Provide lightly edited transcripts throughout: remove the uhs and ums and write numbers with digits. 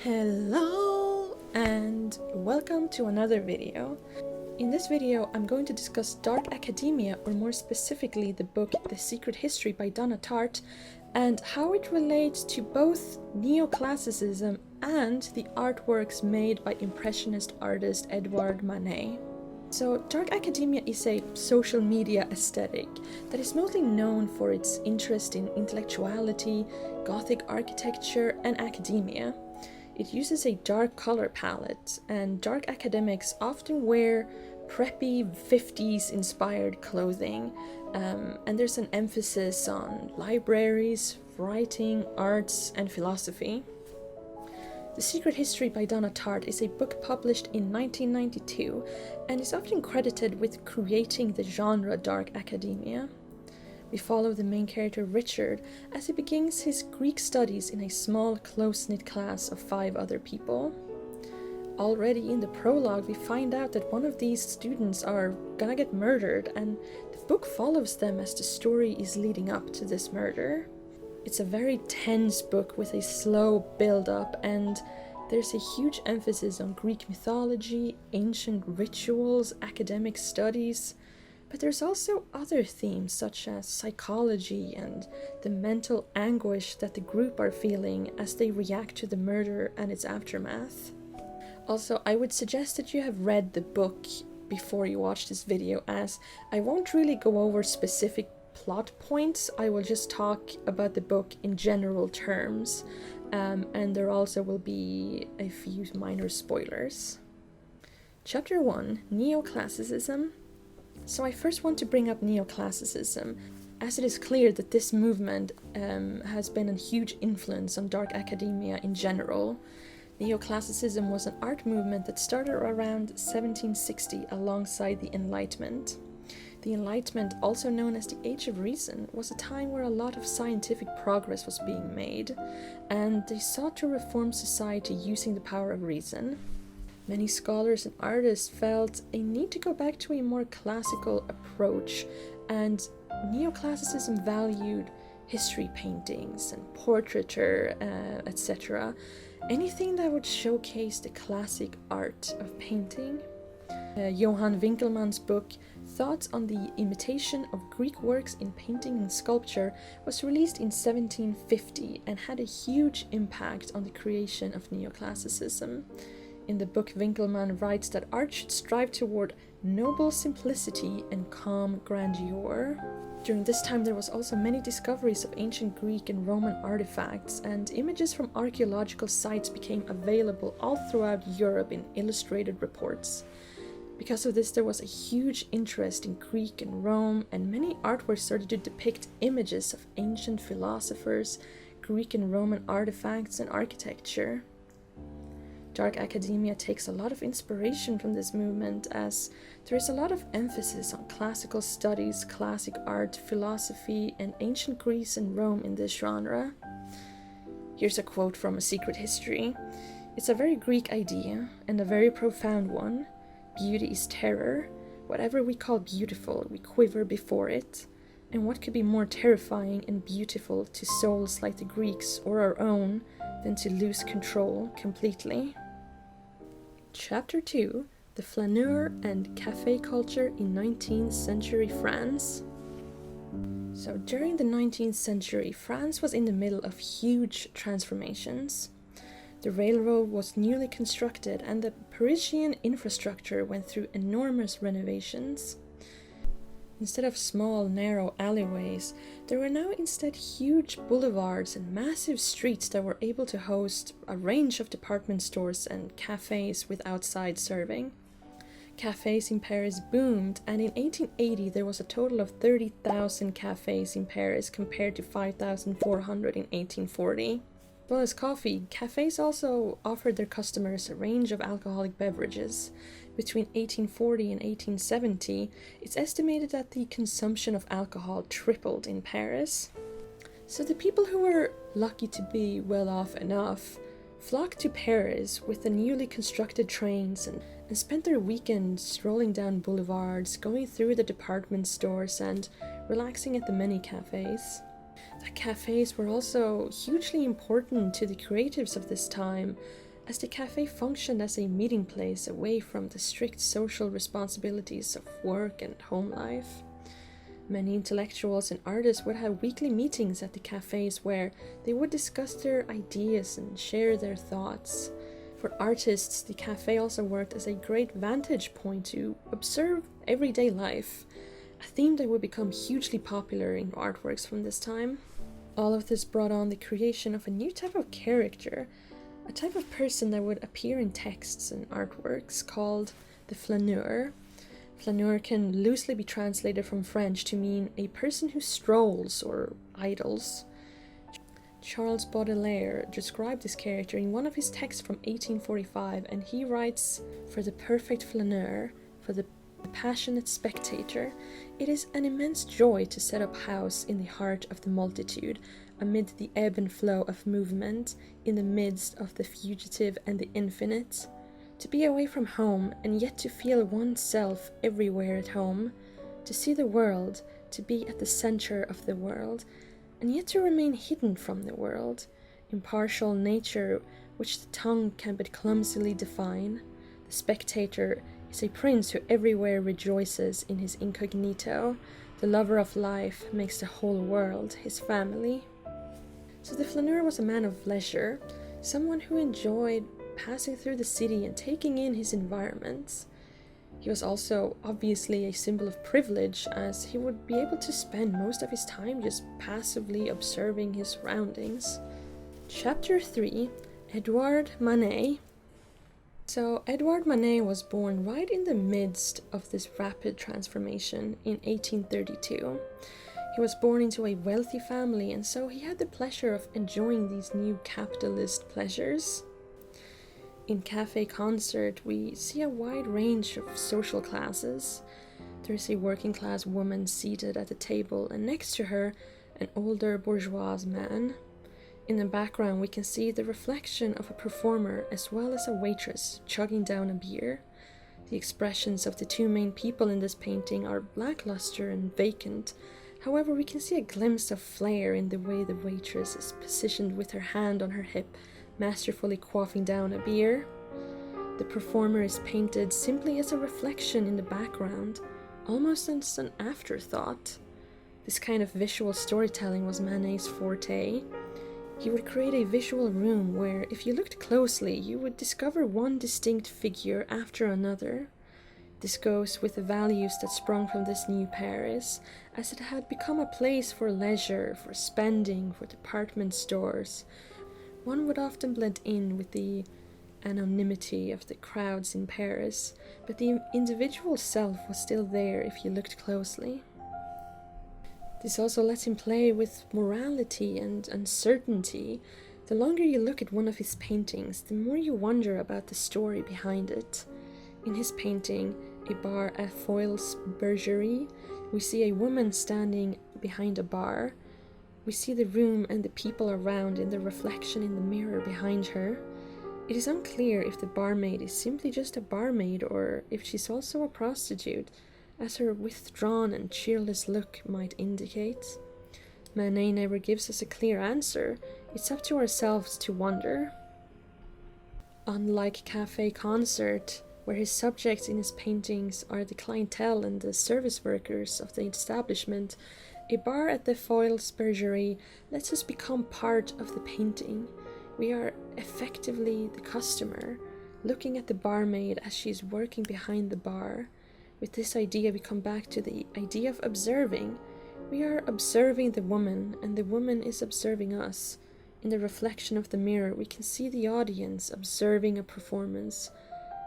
Hello and welcome to another video. In this video I'm going to discuss Dark Academia, or more specifically the book The Secret History by Donna Tartt, and how it relates to both neoclassicism and the artworks made by Impressionist artist Edouard Manet. So, Dark Academia is a social media aesthetic that is mostly known for its interest in intellectuality, Gothic architecture, and academia. It uses a dark color palette, and dark academics often wear preppy 50s inspired clothing, and there's an emphasis on libraries, writing, arts, and philosophy. The Secret History by Donna Tartt is a book published in 1992 and is often credited with creating the genre dark academia. We follow the main character Richard as he begins his Greek studies in a small, close-knit class of 5 other people. Already in the prologue, we find out that one of these students are gonna get murdered, and the book follows them as the story is leading up to this murder. It's a very tense book with a slow build-up, and there's a huge emphasis on Greek mythology, ancient rituals, academic studies. But there's also other themes such as psychology and the mental anguish that the group are feeling as they react to the murder and its aftermath. Also, I would suggest that you have read the book before you watch this video, as I won't really go over specific plot points. I will just talk about the book in general terms, and there also will be a few minor spoilers. Chapter 1: Neoclassicism. So I first want to bring up neoclassicism, as it is clear that this movement has been a huge influence on dark academia in general. Neoclassicism was an art movement that started around 1760 alongside the Enlightenment. The Enlightenment, also known as the Age of Reason, was a time where a lot of scientific progress was being made, and they sought to reform society using the power of reason. Many scholars and artists felt a need to go back to a more classical approach, and neoclassicism valued history paintings and portraiture, etc. Anything that would showcase the classic art of painting. Johann Winkelmann's book, Thoughts on the Imitation of Greek Works in Painting and Sculpture, was released in 1750 and had a huge impact on the creation of neoclassicism. In the book, Winkelmann writes that art should strive toward noble simplicity and calm grandeur. During this time there was also many discoveries of ancient Greek and Roman artifacts, and images from archaeological sites became available all throughout Europe in illustrated reports. Because of this, there was a huge interest in Greek and Rome, and many artworks started to depict images of ancient philosophers, Greek and Roman artifacts, and architecture. Dark academia takes a lot of inspiration from this movement, as there is a lot of emphasis on classical studies, classic art, philosophy, and ancient Greece and Rome in this genre. Here's a quote from A Secret History. "It's a very Greek idea, and a very profound one. Beauty is terror. Whatever we call beautiful, we quiver before it. And what could be more terrifying and beautiful to souls like the Greeks or our own than to lose control completely?" Chapter 2: The Flaneur and Café Culture in 19th Century France. So during the 19th century, France was in the middle of huge transformations. The railroad was newly constructed, and the Parisian infrastructure went through enormous renovations. Instead of small, narrow alleyways, there were now instead huge boulevards and massive streets that were able to host a range of department stores and cafes with outside serving. Cafes in Paris boomed, and in 1880 there was a total of 30,000 cafes in Paris compared to 5,400 in 1840. As well as coffee, cafes also offered their customers a range of alcoholic beverages. Between 1840 and 1870, it's estimated that the consumption of alcohol tripled in Paris. So the people who were lucky to be well off enough flocked to Paris with the newly constructed trains and spent their weekends strolling down boulevards, going through the department stores, and relaxing at the many cafes. The cafes were also hugely important to the creatives of this time, as the cafe functioned as a meeting place away from the strict social responsibilities of work and home life. Many intellectuals and artists would have weekly meetings at the cafes where they would discuss their ideas and share their thoughts. For artists, the cafe also worked as a great vantage point to observe everyday life, a theme that would become hugely popular in artworks from this time. All of this brought on the creation of a new type of character, a type of person that would appear in texts and artworks called the flaneur. Flaneur can loosely be translated from French to mean a person who strolls or idles. Charles Baudelaire described this character in one of his texts from 1845, and he writes, "For the perfect flaneur, for the passionate spectator, it is an immense joy to set up house in the heart of the multitude, amid the ebb and flow of movement, in the midst of the fugitive and the infinite. To be away from home, and yet to feel oneself everywhere at home, to see the world, to be at the center of the world, and yet to remain hidden from the world, impartial nature which the tongue can but clumsily define. The spectator is a prince who everywhere rejoices in his incognito. The lover of life makes the whole world his family." So the flaneur was a man of leisure, someone who enjoyed passing through the city and taking in his environments. He was also obviously a symbol of privilege, as he would be able to spend most of his time just passively observing his surroundings. Chapter 3: Edouard Manet. So Edouard Manet was born right in the midst of this rapid transformation in 1832. He was born into a wealthy family, and so he had the pleasure of enjoying these new capitalist pleasures. In Café Concert, we see a wide range of social classes. There is a working class woman seated at a table, and next to her, an older bourgeois man. In the background, we can see the reflection of a performer as well as a waitress chugging down a beer. The expressions of the two main people in this painting are lackluster and vacant. However, we can see a glimpse of flair in the way the waitress is positioned with her hand on her hip, masterfully quaffing down a beer. The performer is painted simply as a reflection in the background, almost as an afterthought. This kind of visual storytelling was Manet's forte. He would create a visual room where, if you looked closely, you would discover one distinct figure after another. This goes with the values that sprung from this new Paris, as it had become a place for leisure, for spending, for department stores. One would often blend in with the anonymity of the crowds in Paris, but the individual self was still there if you looked closely. This also lets him play with morality and uncertainty. The longer you look at one of his paintings, the more you wonder about the story behind it. In his painting, A Bar at Foyle's Bergerie, we see a woman standing behind a bar. We see the room and the people around in the reflection in the mirror behind her. It is unclear if the barmaid is simply just a barmaid or if she's also a prostitute, as her withdrawn and cheerless look might indicate. Manet never gives us a clear answer. It's up to ourselves to wonder. Unlike Café Concert, where his subjects in his paintings are the clientele and the service workers of the establishment, A Bar at the Foyle's Bergerie lets us become part of the painting. We are effectively the customer, looking at the barmaid as she is working behind the bar. With this idea, we come back to the idea of observing. We are observing the woman, and the woman is observing us. In the reflection of the mirror, we can see the audience observing a performance,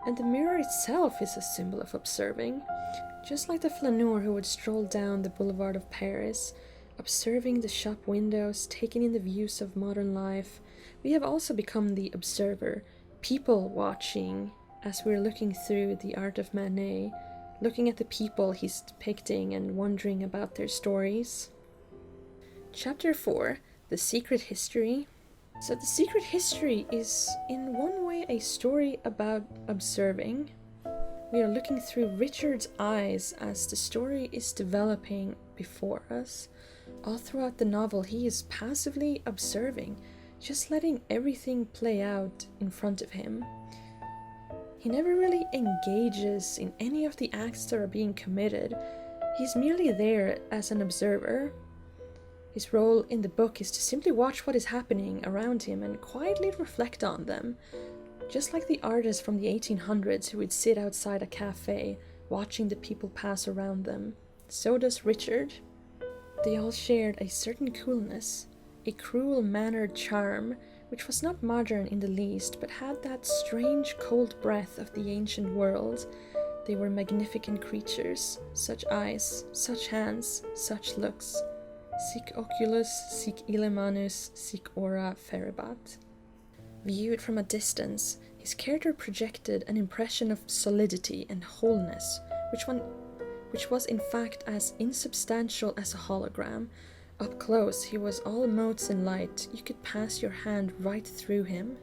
and the mirror itself is a symbol of observing. Just like the flaneur who would stroll down the boulevard of Paris, observing the shop windows, taking in the views of modern life, we have also become the observer, people watching, as we're looking through the art of Manet, looking at the people he's depicting and wondering about their stories. Chapter 4: The Secret History. So The Secret History is in one way a story about observing. We are looking through Richard's eyes as the story is developing before us. All throughout the novel, he is passively observing, just letting everything play out in front of him. He never really engages in any of the acts that are being committed. He's merely there as an observer. His role in the book is to simply watch what is happening around him and quietly reflect on them, just like the artists from the 1800s who would sit outside a cafe watching the people pass around them. So does Richard. They all shared a certain coolness, a cruel-mannered charm, which was not modern in the least, but had that strange cold breath of the ancient world. They were magnificent creatures, such eyes, such hands, such looks. Sic oculus, sic ille manus, sic ora ferebat. Viewed from a distance, his character projected an impression of solidity and wholeness, which was in fact as insubstantial as a hologram. Up close, he was all motes and light. You could pass your hand right through him.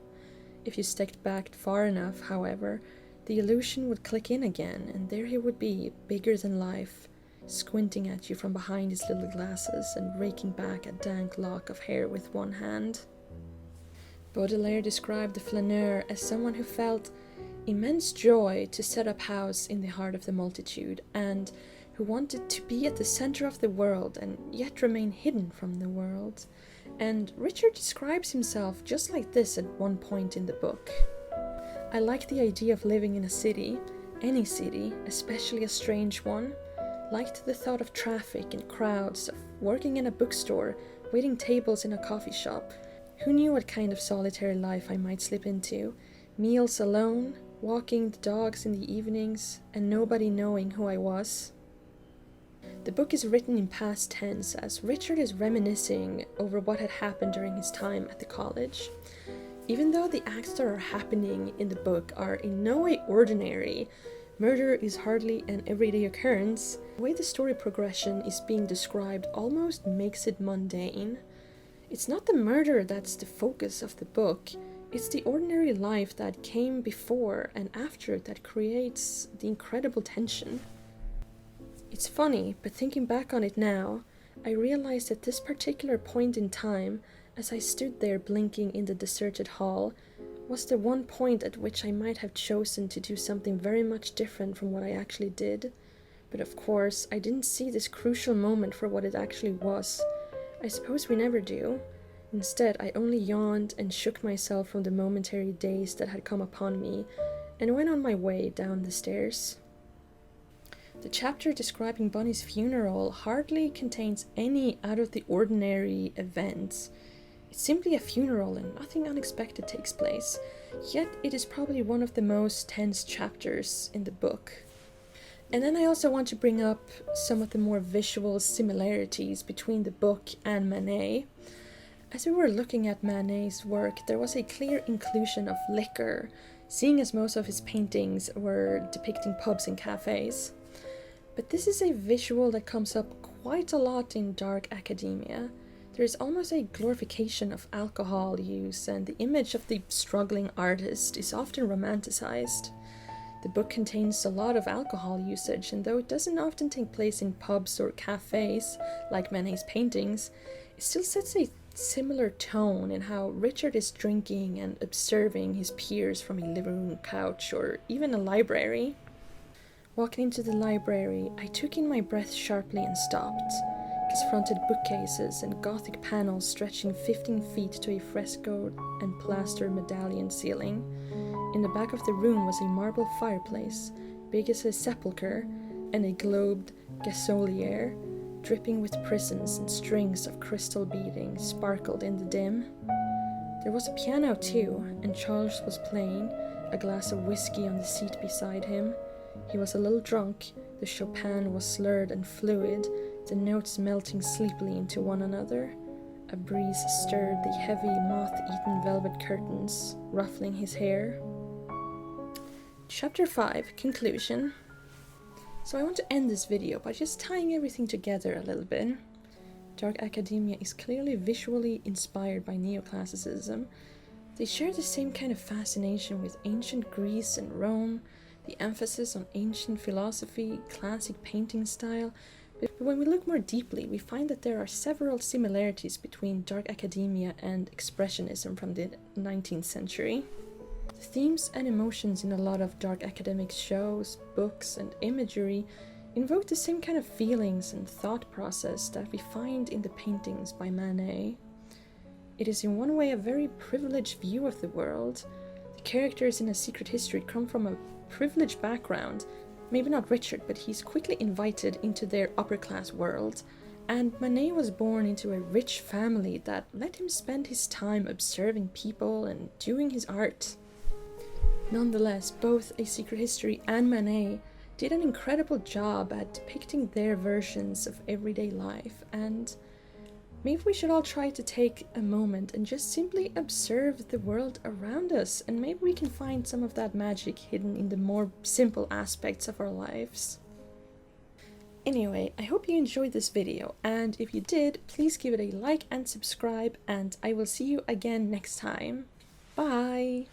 If you stepped back far enough, however, the illusion would click in again, and there he would be, bigger than life, squinting at you from behind his little glasses and raking back a dank lock of hair with one hand. Baudelaire described the flaneur as someone who felt immense joy to set up house in the heart of the multitude, and who wanted to be at the center of the world and yet remain hidden from the world. And Richard describes himself just like this at one point in the book. I like the idea of living in a city, any city, especially a strange one. Liked the thought of traffic and crowds, of working in a bookstore, waiting tables in a coffee shop. Who knew what kind of solitary life I might slip into? Meals alone, walking the dogs in the evenings, and nobody knowing who I was. The book is written in past tense, as Richard is reminiscing over what had happened during his time at the college. Even though the acts that are happening in the book are in no way ordinary, murder is hardly an everyday occurrence, the way the story progression is being described almost makes it mundane. It's not the murder that's the focus of the book, it's the ordinary life that came before and after that creates the incredible tension. It's funny, but thinking back on it now, I realized at this particular point in time, as I stood there blinking in the deserted hall, was the one point at which I might have chosen to do something very much different from what I actually did. But of course, I didn't see this crucial moment for what it actually was. I suppose we never do. Instead, I only yawned and shook myself from the momentary daze that had come upon me, and went on my way down the stairs. The chapter describing Bonnie's funeral hardly contains any out-of-the-ordinary events. It's simply a funeral and nothing unexpected takes place, yet it is probably one of the most tense chapters in the book. And then I also want to bring up some of the more visual similarities between the book and Manet. As we were looking at Manet's work, there was a clear inclusion of liquor, seeing as most of his paintings were depicting pubs and cafes. But this is a visual that comes up quite a lot in Dark Academia. There is almost a glorification of alcohol use, and the image of the struggling artist is often romanticized. The book contains a lot of alcohol usage, and though it doesn't often take place in pubs or cafes, like Manet's paintings, it still sets a similar tone in how Richard is drinking and observing his peers from a living room couch or even a library. Walking into the library, I took in my breath sharply and stopped. It fronted bookcases and Gothic panels stretching 15 feet to a frescoed and plastered medallion ceiling. In the back of the room was a marble fireplace, big as a sepulchre, and a globed gasolier, dripping with prisms and strings of crystal beading, sparkled in the dim. There was a piano too, and Charles was playing, a glass of whiskey on the seat beside him. He was a little drunk, the Chopin was slurred and fluid, the notes melting sleepily into one another. A breeze stirred the heavy, moth-eaten velvet curtains, ruffling his hair. Chapter 5, Conclusion. So I want to end this video by just tying everything together a little bit. Dark Academia is clearly visually inspired by neoclassicism. They share the same kind of fascination with ancient Greece and Rome, the emphasis on ancient philosophy, classic painting style, But when we look more deeply, we find that there are several similarities between dark academia and expressionism from the 19th century. The themes and emotions in a lot of dark academic shows, books, and imagery invoke the same kind of feelings and thought process that we find in the paintings by Manet. It is in one way a very privileged view of the world. The characters in A Secret History come from a privileged background. Maybe not Richard, but he's quickly invited into their upper-class world, and Manet was born into a rich family that let him spend his time observing people and doing his art. Nonetheless, both A Secret History and Manet did an incredible job at depicting their versions of everyday life, and maybe we should all try to take a moment and just simply observe the world around us, and maybe we can find some of that magic hidden in the more simple aspects of our lives. Anyway, I hope you enjoyed this video, and if you did, please give it a like and subscribe, and I will see you again next time. Bye!